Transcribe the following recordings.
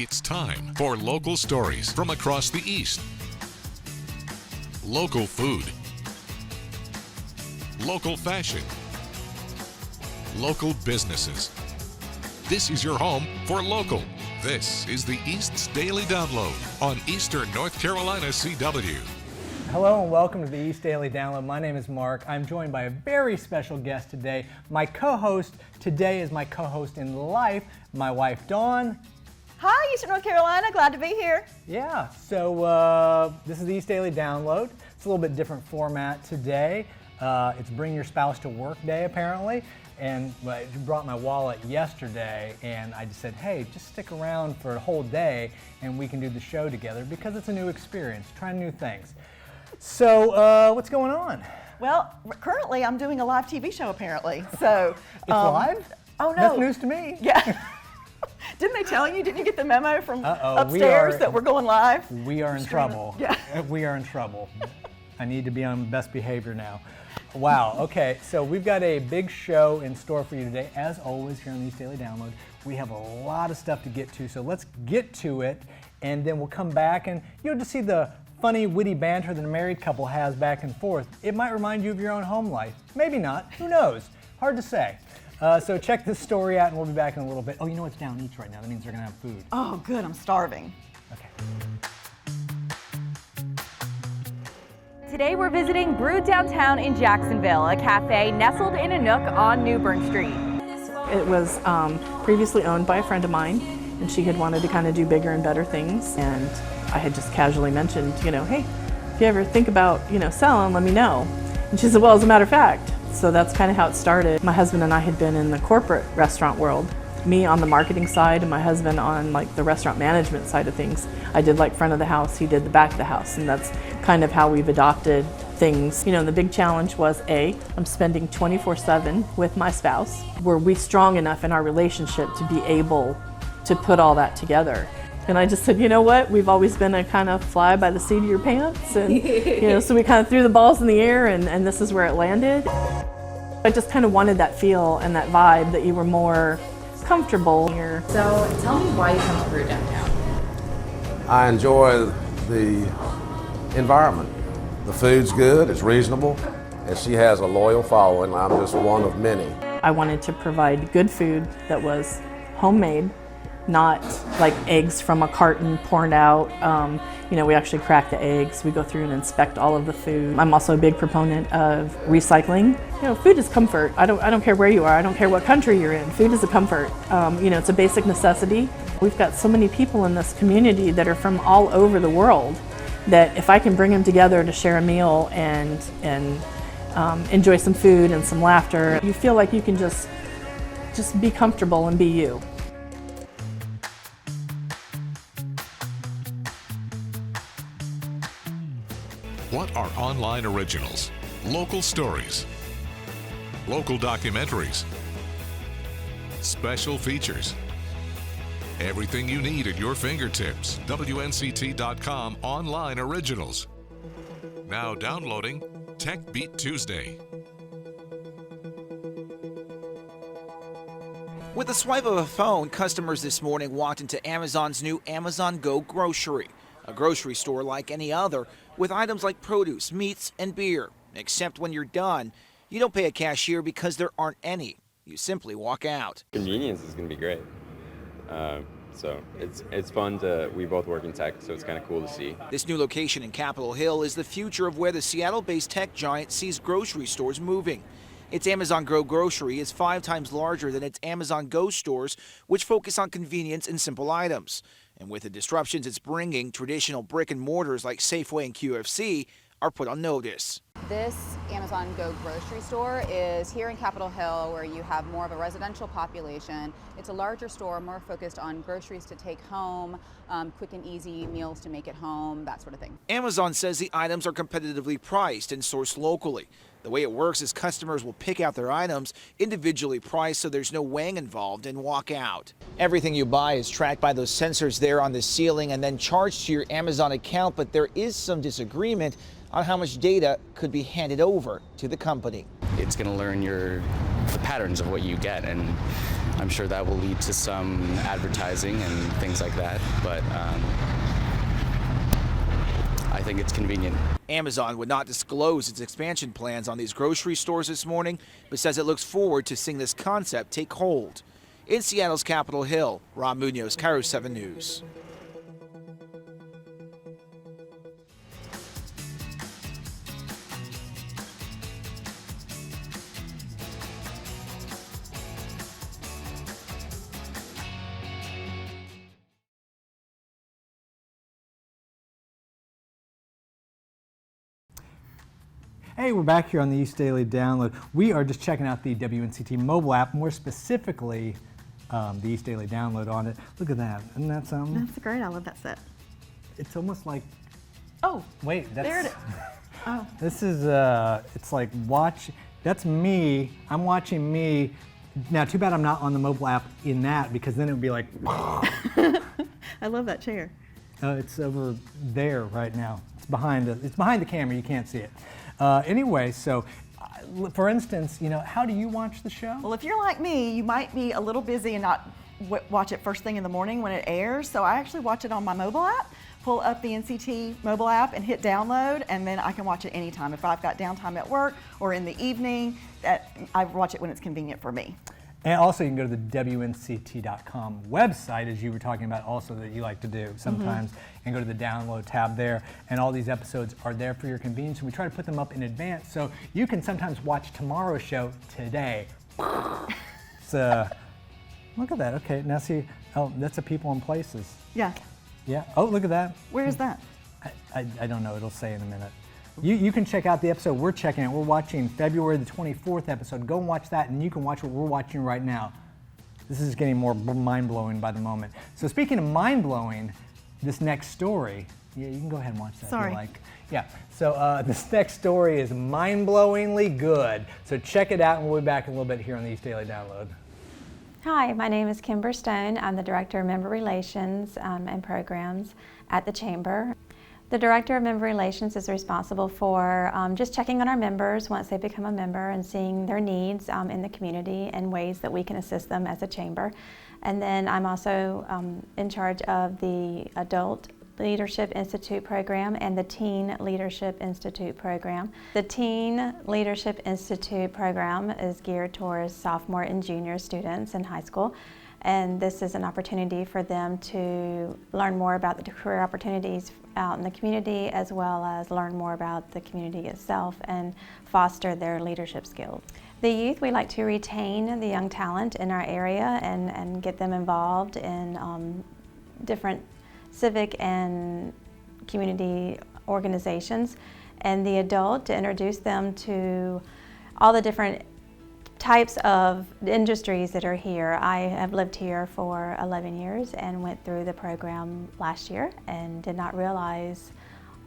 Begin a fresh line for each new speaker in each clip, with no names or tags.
It's time for local stories from across the East. Local food. Local fashion. Local businesses. This is your home for local. This is the East's Daily Download on Eastern North Carolina CW.
Hello and welcome to the East Daily Download. My name is Mark. I'm joined by a very special guest today. My co-host today is my co-host in life, my wife Dawn.
Hi, Eastern North Carolina. Glad to be here.
Yeah, so this is the East Daily Download. It's a little bit different format today. It's Bring Your Spouse to Work Day, apparently. And I brought my wallet yesterday, and I just said, hey, just stick around for a whole day, and we can do the show together because it's a new experience, trying new things. So, what's going on?
Well, currently I'm doing a live TV show, apparently. So
It's live?
Oh, no.
That's news to me.
Yeah. Didn't they tell you? Didn't you get the memo from
we
upstairs that we're going live?
We are in trouble.
Yeah.
We are in trouble. I need to be on best behavior now. Wow, okay, so we've got a big show in store for you today. As always, here on the East Daily Download, we have a lot of stuff to get to, so let's get to it, and then we'll come back and you'll just see the funny, witty banter that a married couple has back and forth. It might remind you of your own home life. Maybe not. Who knows? Hard to say. So check this story out, and we'll be back in a little bit. Oh, you know it's down east right now. That means they're going to have food.
Oh, good. I'm starving.
Okay.
Today we're visiting Brew Downtown in Jacksonville, a cafe nestled in a nook on Newbern Street.
It was previously owned by a friend of mine, and she had wanted to kind of do bigger and better things, and I had just casually mentioned, hey, if you ever think about, selling, let me know. And she said, well, as a matter of fact. So that's kind of how it started. My husband and I had been in the corporate restaurant world. Me on the marketing side and my husband on the restaurant management side of things. I did front of the house, he did the back of the house, and that's kind of how we've adopted things. The big challenge was I'm spending 24/7 with my spouse. Were we strong enough in our relationship to be able to put all that together? And I just said, you know what, we've always been a kind of fly by the seat of your pants, and so we kind of threw the balls in the air, and this is where it landed. I just kind of wanted that feel and that vibe that you were more comfortable here.
So tell me why you come to Brew Downtown.
I enjoy the environment. The food's good, it's reasonable, and she has a loyal following. I'm just one of many.
I wanted to provide good food that was homemade, not like eggs from a carton poured out. We actually crack the eggs. We go through and inspect all of the food. I'm also a big proponent of recycling. Food is comfort. I don't care where you are. I don't care what country you're in. Food is a comfort. It's a basic necessity. We've got so many people in this community that are from all over the world that if I can bring them together to share a meal and enjoy some food and some laughter, you feel like you can just be comfortable and be you.
What are online originals, local stories, local documentaries, special features? Everything you need at your fingertips. WNCT.com online originals. Now downloading Tech Beat Tuesday.
With a swipe of a phone, customers this morning walked into Amazon's new Amazon Go Grocery, a grocery store like any other with items like produce, meats, and beer. Except when you're done, you don't pay a cashier because there aren't any. You simply walk out.
Convenience is going to be great. So it's fun we both work in tech, so it's kind of cool to see.
This new location in Capitol Hill is the future of where the Seattle-based tech giant sees grocery stores moving. Its Amazon Go Grocery is 5 times larger than its Amazon Go stores, which focus on convenience and simple items. And with the disruptions it's bringing, traditional brick and mortars like Safeway and QFC are put on notice.
This Amazon Go grocery store is here in Capitol Hill, where you have more of a residential population. It's a larger store, more focused on groceries to take home, quick and easy meals to make at home, that sort of thing.
Amazon says the items are competitively priced and sourced locally. The way it works is customers will pick out their items individually priced so there's no weighing involved and walk out. Everything you buy is tracked by those sensors there on the ceiling and then charged to your Amazon account, but there is some disagreement on how much data could be handed over to the company.
it's going to learn the patterns of what you get, and I'm sure that will lead to some advertising and things like that, but I think it's convenient.
Amazon would not disclose its expansion plans on these grocery stores this morning, but says it looks forward to seeing this concept take hold. In Seattle's Capitol Hill, Rob Munoz, Cairo 7 News.
Hey, we're back here on the East Daily Download. We are just checking out the WNCT mobile app, more specifically the East Daily Download on it. Look at that. Isn't that something?
That's great. I love that set.
It's almost like,
Oh,
wait, that's,
there it is. Oh,
this is, it's like watch, that's me. I'm watching me. Now, too bad I'm not on the mobile app in that, because then it would be like,
I love that chair.
it's over there right now. It's behind the camera. You can't see it. Anyway, so for instance, you know, how do you watch the show?
Well, if you're like me, you might be a little busy and not watch it first thing in the morning when it airs. So I actually watch it on my mobile app, pull up the NCT mobile app and hit download, and then I can watch it anytime. If I've got downtime at work or in the evening, I watch it when it's convenient for me.
And also, you can go to the WNCT.com website, as you were talking about also, that you like to do sometimes, and go to the download tab there. And all these episodes are there for your convenience. And we try to put them up in advance, so you can sometimes watch tomorrow's show today. So, look at that. Okay, now see, oh, that's a people and places.
Yeah.
Yeah. Oh, look at that.
Where is that?
I don't know. It'll say in a minute. You can check out the episode we're checking out. We're watching February the 24th episode. Go and watch that, and you can watch what we're watching right now. This is getting more mind-blowing by the moment. So speaking of mind-blowing, this next story, yeah, you can go ahead and watch that
Sorry.
if you like. Yeah, so this next story is mind-blowingly good. So check it out, and we'll be back in a little bit here on the East Daily Download.
Hi, my name is Kimber Stone. I'm the Director of Member Relations and Programs at the Chamber. The Director of Member Relations is responsible for just checking on our members once they become a member and seeing their needs in the community and ways that we can assist them as a chamber. And then I'm also in charge of the Adult Leadership Institute program and the Teen Leadership Institute program. The Teen Leadership Institute program is geared towards sophomore and junior students in high school. And this is an opportunity for them to learn more about the career opportunities out in the community, as well as learn more about the community itself and foster their leadership skills. The youth, we like to retain the young talent in our area and get them involved in different civic and community organizations. And the adult, to introduce them to all the different types of industries that are here. I have lived here for 11 years and went through the program last year and did not realize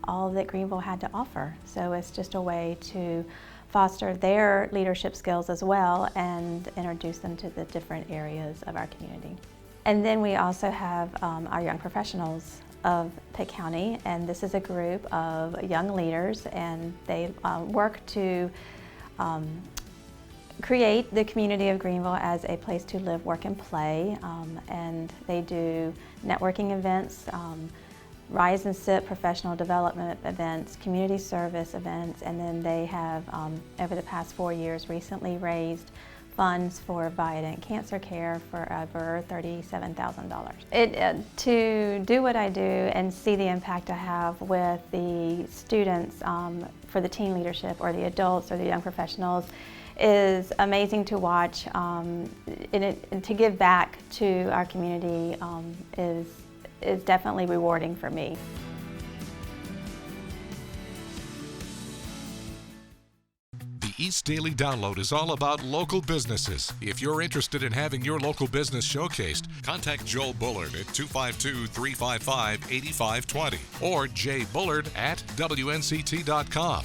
all that Greenville had to offer. So it's just a way to foster their leadership skills as well and introduce them to the different areas of our community. And then we also have our young professionals of Pitt County, and this is a group of young leaders, and they work to create the community of Greenville as a place to live, work, and play. And they do networking events, Rise and Sit professional development events, community service events, and then they have, over the past 4 years, recently raised funds for Viadent cancer care for over $37,000. To do what I do and see the impact I have with the students for the teen leadership or the adults or the young professionals is amazing to watch, and to give back to our community is definitely rewarding for me.
The East Daily Download is all about local businesses. If you're interested in having your local business showcased, contact Joel Bullard at 252-355-8520 or jbullard@WNCT.com.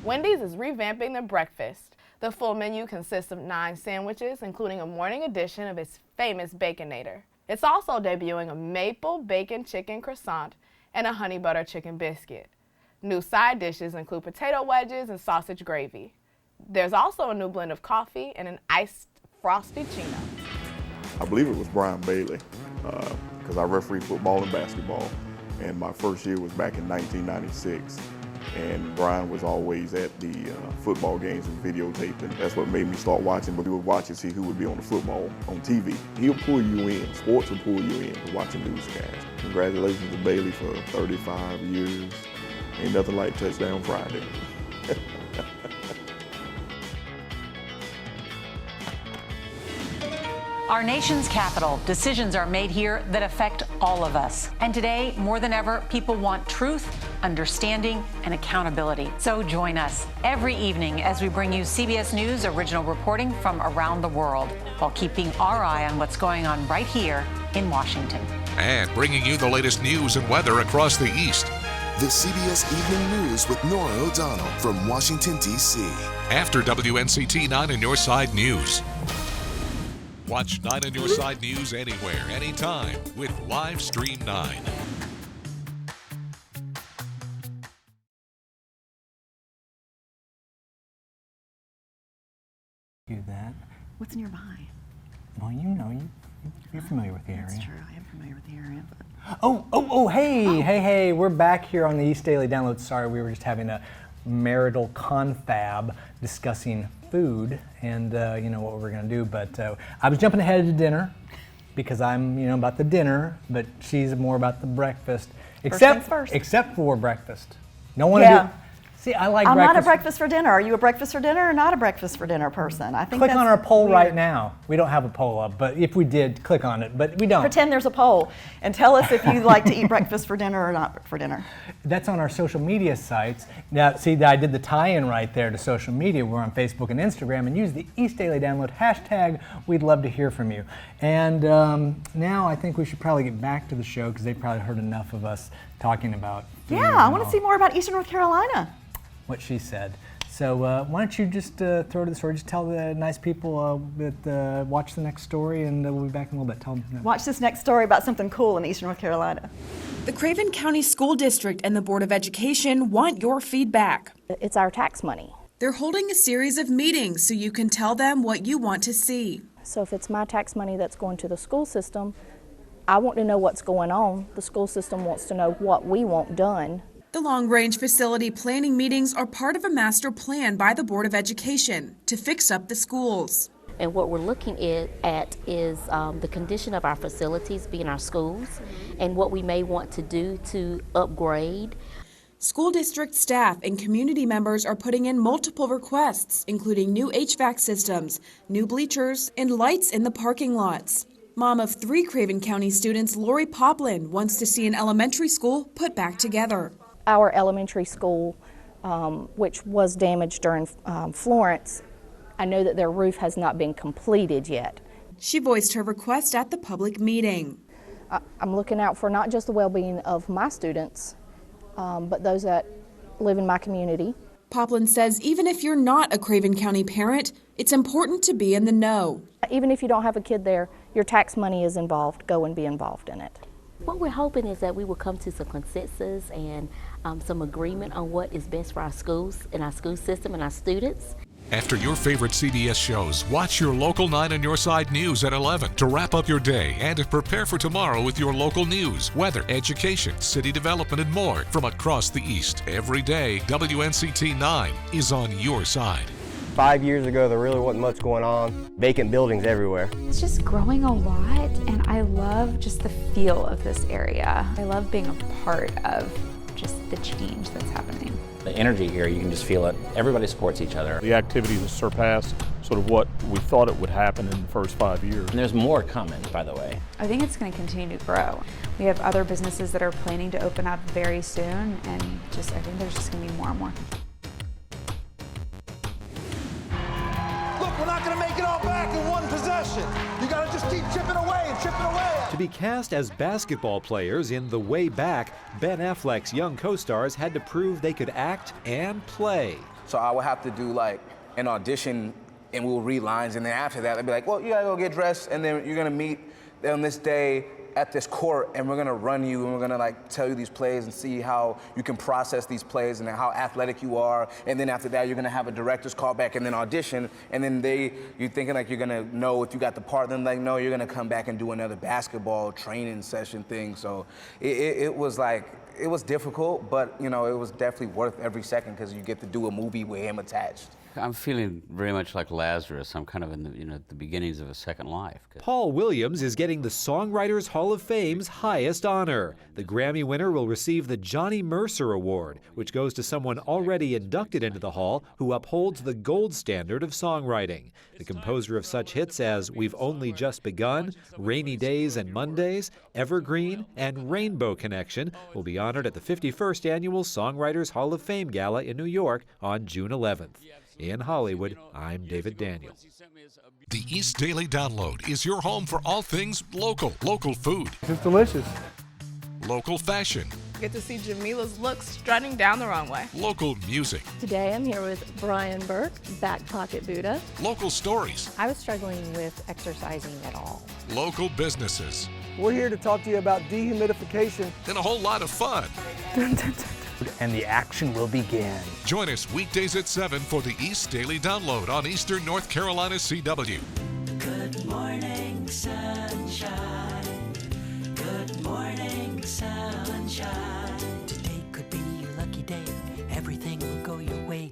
Wendy's is revamping their breakfast. The full menu consists of 9 sandwiches, including a morning edition of its famous Baconator. It's also debuting a maple bacon chicken croissant and a honey butter chicken biscuit. New side dishes include potato wedges and sausage gravy. There's also a new blend of coffee and an iced frosty chino.
I believe it was Brian Bailey, because I refereed football and basketball, and my first year was back in 1996. And Brian was always at the football games and videotaping. That's what made me start watching, but we would watch and see who would be on the football on TV. He'll pull you in, sports will pull you in to watch a newscast. Congratulations to Bailey for 35 years. Ain't nothing like Touchdown Friday.
Our nation's capital, decisions are made here that affect all of us. And today, more than ever, people want truth, understanding, and accountability. So join us every evening as we bring you CBS News original reporting from around the world, while keeping our eye on what's going on right here in Washington.
And bringing you the latest news and weather across the East.
The CBS Evening News with Nora O'Donnell from Washington, D.C.
After WNCT 9 on Your Side News. Watch 9 on Your Side News anywhere, anytime with Live Stream 9.
Do that.
What's nearby?
Well, you know, you're familiar with the area.
That's true. I am familiar with the area. But...
Hey, we're back here on the East Daily Download. Sorry, we were just having a marital confab discussing food and what we're going to do. But I was jumping ahead to dinner because I'm about the dinner, but she's more about the breakfast. Except for breakfast. Don't want to do. See, I like breakfast.
I'm not a breakfast for dinner. Are you a breakfast for dinner or not a breakfast for dinner person? I think
click on our poll
weird.
right now. We don't have a poll up, but if we did, click on it. But we don't.
Pretend there's a poll and tell us if you like to eat breakfast for dinner or not for dinner.
That's on our social media sites. Now, see, I did the tie-in right there to social media. We're on Facebook and Instagram, and use the East Daily Download hashtag. We'd love to hear from you. And now I think we should probably get back to the show because they've probably heard enough of us talking about food.
Yeah, I want to see more about Eastern North Carolina.
What she said. So why don't you just throw to the story, just tell the nice people that watch the next story, and we'll be back in a little bit. Tell them. No.
Watch this next story about something cool in Eastern North Carolina.
The Craven County School District and the Board of Education want your feedback.
It's our tax money.
They're holding a series of meetings so you can tell them what you want to see.
So if it's my tax money that's going to the school system, I want to know what's going on. The school system wants to know what we want done.
The long-range facility planning meetings are part of a master plan by the Board of Education to fix up the schools.
And what we're looking at is the condition of our facilities, being our schools, and what we may want to do to upgrade.
School district staff and community members are putting in multiple requests, including new HVAC systems, new bleachers, and lights in the parking lots. Mom of 3 Craven County students, Lori Poplin, wants to see an elementary school put back together.
Our elementary school, which was damaged during Florence, I know that their roof has not been completed yet.
She voiced her request at the public meeting.
I'm looking out for not just the well-being of my students, but those that live in my community.
Poplin says even if you're not a Craven County parent, it's important to be in the know.
Even if you don't have a kid there, your tax money is involved. Go and be involved in it.
What we're hoping is that we will come to some consensus and some agreement on what is best for our schools and our school system and our students.
After your favorite CBS shows, watch your local 9 on Your Side News at 11 to wrap up your day and to prepare for tomorrow with your local news, weather, education, city development, and more from across the East. Every day, WNCT 9 is on your side.
5 years ago, there really wasn't much going on. Vacant buildings everywhere.
It's just growing a lot, and I love just the feel of this area. I love being a part of just the change that's happening.
The energy here, you can just feel it. Everybody supports each other.
The activity has surpassed sort of what we thought it would happen in the first 5 years.
And there's more coming, by the way.
I think it's going to continue to grow. We have other businesses that are planning to open up very soon, and I think there's just going to be more and more.
Look, we're not going to make it all back in one possession. You got to just keep chipping away and chipping away.
To be cast as basketball players in The Way Back, Ben Affleck's young co-stars had to prove they could act and play.
So I would have to do like an audition and we'll read lines, and then after that I'd be like, well, you gotta go get dressed and then you're gonna meet on this day at this court and we're gonna run you and we're gonna like tell you these plays and see how you can process these plays and how athletic you are. And then after that, you're gonna have a director's call back and then audition. And then you're thinking like you're gonna know if you got the part. Then like, no, you're gonna come back and do another basketball training session thing. So it was like, it was difficult, but you know, it was definitely worth every second because you get to do a movie with him attached.
I'm feeling very much like Lazarus. I'm kind of in the beginnings of a second life.
Paul Williams is getting the Songwriters Hall of Fame's highest honor. The Grammy winner will receive the Johnny Mercer Award, which goes to someone already inducted into the hall who upholds the gold standard of songwriting. The composer of such hits as We've Only Just Begun, Rainy Days and Mondays, Evergreen, and Rainbow Connection will be honored at the 51st Annual Songwriters Hall of Fame Gala in New York on June 11th. In Hollywood, I'm David Daniel.
The East Daily Download is your home for all things local. Local food.
It's delicious.
Local fashion.
Get to see Jamila's looks strutting down the runway.
Local music.
Today I'm here with Brian Burke, Back Pocket Buddha.
Local stories.
I was struggling with exercising at all.
Local businesses.
We're here to talk to you about dehumidification.
And a whole lot of fun.
And the action will begin.
Join us weekdays at 7 for the East Daily Download on Eastern North Carolina CW.
Good morning, sunshine. Good morning, sunshine. Today could be your lucky day. Everything will go your way.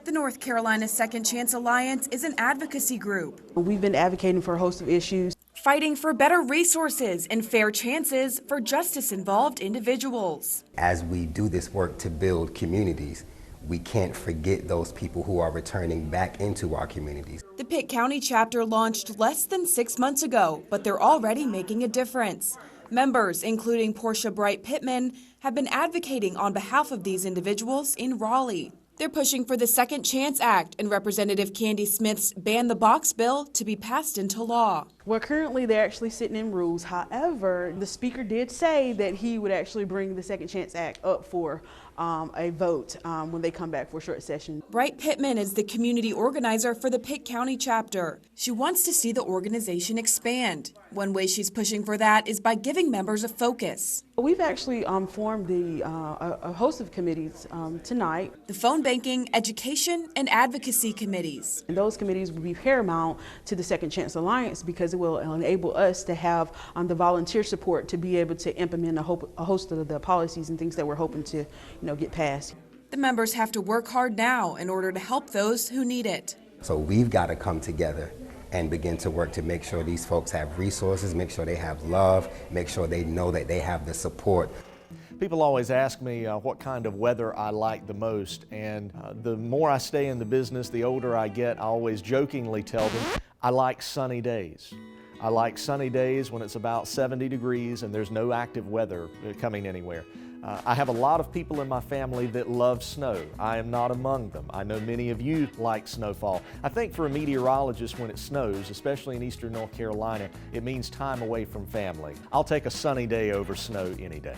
The North Carolina Second Chance Alliance is an advocacy group.
We've been advocating for a host of issues.
Fighting for better resources and fair chances for justice-involved individuals.
As we do this work to build communities, we can't forget those people who are returning back into our communities.
The Pitt County chapter launched less than 6 months ago, but they're already making a difference. Members, including Portia Bright Pittman, have been advocating on behalf of these individuals in Raleigh. They're pushing for the Second Chance Act and Representative Candy Smith's Ban the Box bill to be passed into law.
Well, currently they're actually sitting in rules. However, the speaker did say that he would actually bring the Second Chance Act up for a vote when they come back for a short session.
Bright Pittman is the community organizer for the Pitt County chapter. She wants to see the organization expand. One way she's pushing for that is by giving members a focus.
We've actually formed a host of committees tonight.
The phone banking, education, and advocacy committees.
And those committees will be paramount to the Second Chance Alliance because it will enable us to have the volunteer support to be able to implement a host of the policies and things that we're hoping to get passed.
The members have to work hard now in order to help those who need it.
So we've got to come together and begin to work to make sure these folks have resources, make sure they have love, make sure they know that they have the support.
People always ask me what kind of weather I like the most, and the more I stay in the business, the older I get, I always jokingly tell them I like sunny days. I like sunny days when it's about 70 degrees and there's no active weather coming anywhere. I have a lot of people in my family that love snow. I am not among them. I know many of you like snowfall. I think for a meteorologist, when it snows, especially in eastern North Carolina, it means time away from family. I'll take a sunny day over snow any day.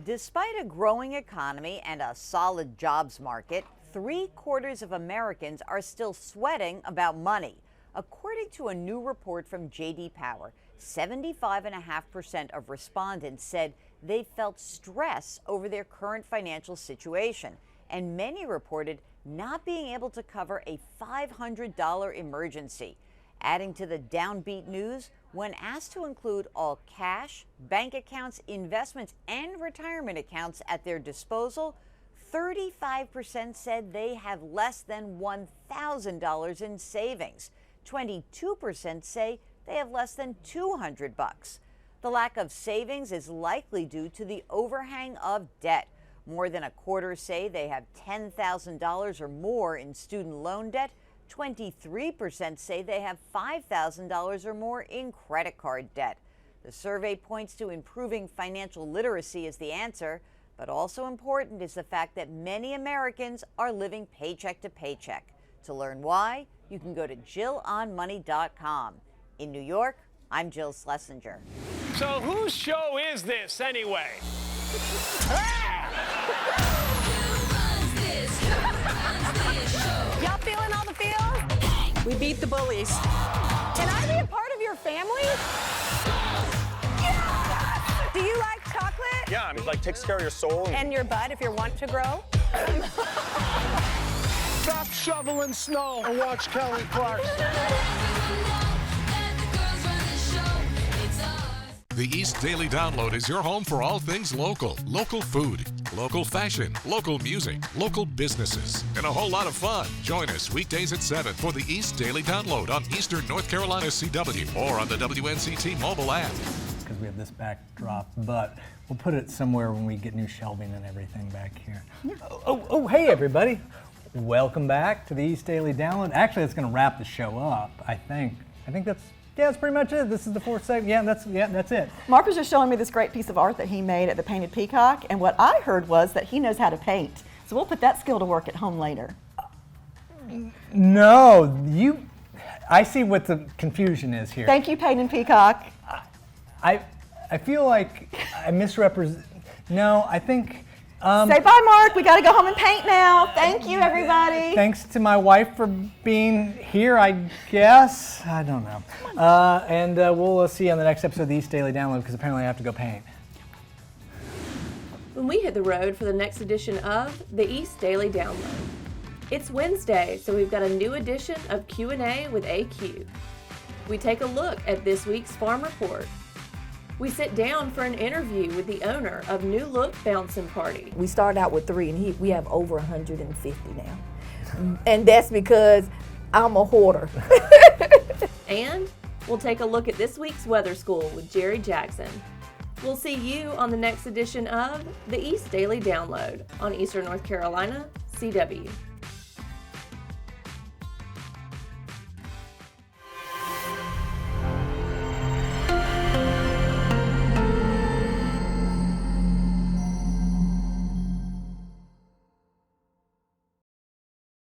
Despite a growing economy and a solid jobs market, 3/4 of Americans are still sweating about money. According to a new report from J.D. Power, 75.5% of respondents said they felt stress over their current financial situation, and many reported not being able to cover a $500 emergency. Adding to the downbeat news, when asked to include all cash, bank accounts, investments, and retirement accounts at their disposal, 35% said they have less than $1,000 in savings. 22% say they have less than $200. The lack of savings is likely due to the overhang of debt. More than a quarter say they have $10,000 or more in student loan debt. 23% say they have $5,000 or more in credit card debt. The survey points to improving financial literacy as the answer. But also important is the fact that many Americans are living paycheck to paycheck. To learn why, you can go to JillOnMoney.com. In New York, I'm Jill Schlesinger.
So whose show is this anyway?
Y'all feeling all the feels? We beat the bullies. Can I be a part of your family? Yeah! Do you like chocolate?
Yeah, it like takes care of your soul.
And your butt if you want to grow?
Stop shoveling snow and watch Kelly Clarkson.
The East Daily Download is your home for all things local. Local food, local fashion, local music, local businesses, and a whole lot of fun. Join us weekdays at 7 for the East Daily Download on Eastern North Carolina CW or on the WNCT mobile app.
Because we have this backdrop, but we'll put it somewhere when we get new shelving and everything back here. Oh, hey everybody. Welcome back to the East Daily Download. Actually, it's going to wrap the show up, I think. That's pretty much it. This is the fourth segment. Yeah, that's it.
Mark was just showing me this great piece of art that he made at the Painted Peacock, and what I heard was that he knows how to paint. So we'll put that skill to work at home later.
No, I see what the confusion is here.
Thank you, Painted Peacock.
I feel like I misrepresent. No, I think.
Say bye, Mark. We got to go home and paint now. Thank you, everybody.
Thanks to my wife for being here, I guess. I don't know. And we'll see you on the next episode of the East Daily Download because apparently I have to go paint.
When we hit the road for the next edition of the East Daily Download. It's Wednesday, so we've got a new edition of Q&A with AQ. We take a look at this week's farm report. We sit down for an interview with the owner of New Look Bouncing Party.
We started out with 3 and we have over 150 now. And that's because I'm a hoarder.
And we'll take a look at this week's weather school with Jerry Jackson. We'll see you on the next edition of the East Daily Download on Eastern North Carolina CW.